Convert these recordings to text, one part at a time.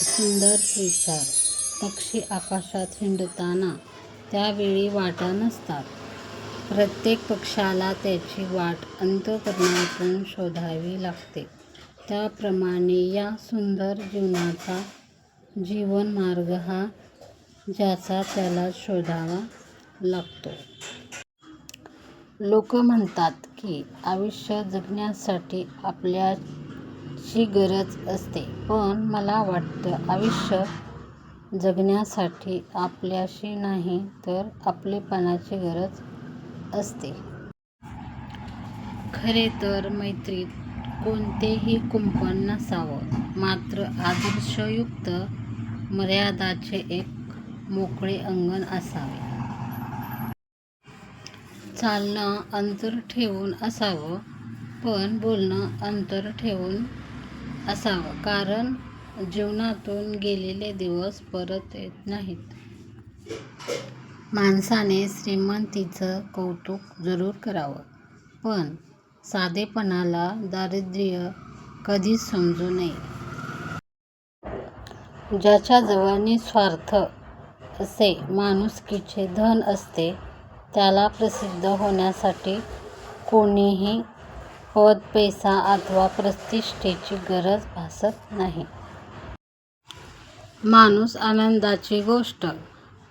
सुंदर विचार. पक्षी आकाशात हिंडताना त्यावेळी वाटा नसतात. प्रत्येक पक्ष्याला त्याची वाट अंतःकरणातून शोधावी लागते. त्याप्रमाणे या सुंदर जीवनाचा जीवनमार्ग हा ज्याचा त्याला शोधावा लागतो. लोक म्हणतात की आयुष्य जगण्यासाठी आपल्याची गरज असते, पण मला वाटतं आयुष्य जगण्यासाठी आपल्याशी नाही तर आपलेपणाची गरज असते. खरे तर मैत्रीत कोणतेही कुंपण नसावं, मात्र आदर्शयुक्त मर्यादांचे एक मोकळे अंगण असावे. चालणं अंतर ठेवून असावं, पण बोलणं अंतर ठेवून असावं, कारण जीवनातून गेलेले दिवस परत येत नाहीत. माणसाने श्रीमंतीचं कौतुक जरूर करावं, पण साधेपणाला दारिद्र्य कधीच समजू नये. ज्याच्याजवळ निस्वार्थ असे माणुसकीचे धन असते, त्याला प्रसिद्ध होण्यासाठी कोणीही पद, पैसा अथवा प्रतिष्ठेची गरज भासत नाही. माणूस आनंदाची गोष्ट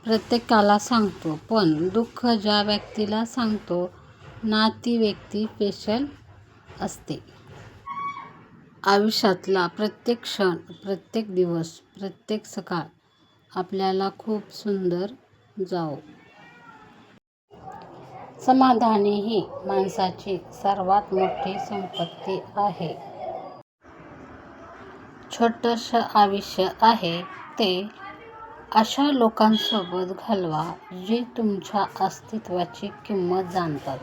प्रत्येकाला सांगतो, पण दुःख ज्या व्यक्तीला सांगतो ना ती व्यक्ती स्पेशल असते. आयुष्यातला प्रत्येक क्षण, प्रत्येक दिवस, प्रत्येक सकाळ आपल्याला खूप सुंदर जावो. समाधान ही माणसाची सर्वात मोठी संपत्ती आहे. छोटंसं आयुष्य आहे ते अशा लोकांसोबत घालवा जे तुमच्या अस्तित्वाची किंमत जाणतात.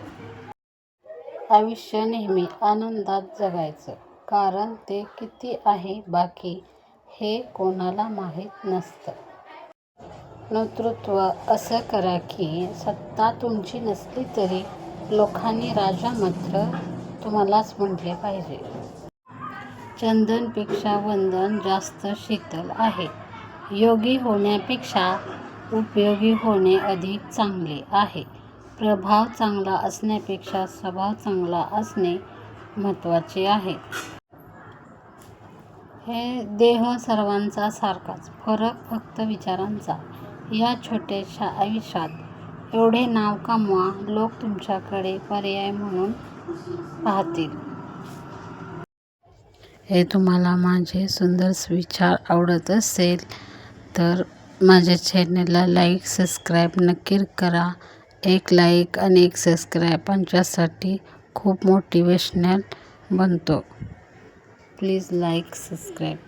आयुष्य नेहमी आनंदात जगायचं, कारण ते किती आहे बाकी हे कोणाला माहीत नसतं. नेतृत्व असं करा की सत्ता तुमची नसली तरी लोकांनी राजा मात्र तुम्हालाच म्हटले पाहिजे. चंदनापेक्षा वंदन जास्त शीतल आहे. योगी होण्यापेक्षा उपयोगी होणे अधिक चांगले आहे. प्रभाव चांगला असण्यापेक्षा स्वभाव चांगला असणे महत्त्वाचे आहे. हे देह सर्वांचा सारखाच, फरक फक्त विचारांचा. या छोट्याशा आयुष्यात एवढे नाव कमवा, लोक तुमच्याकडे पर्याय म्हणून पाहतील. हे तुम्हाला माझे सुंदर विचार आवडत असेल तर माझ्या चॅनलला लाईक, सबस्क्राईब नक्की करा. एक लाईक आणि एक सबस्क्राईब आमच्यासाठी खूप मोटिवेशनल बनतो. Please like, subscribe.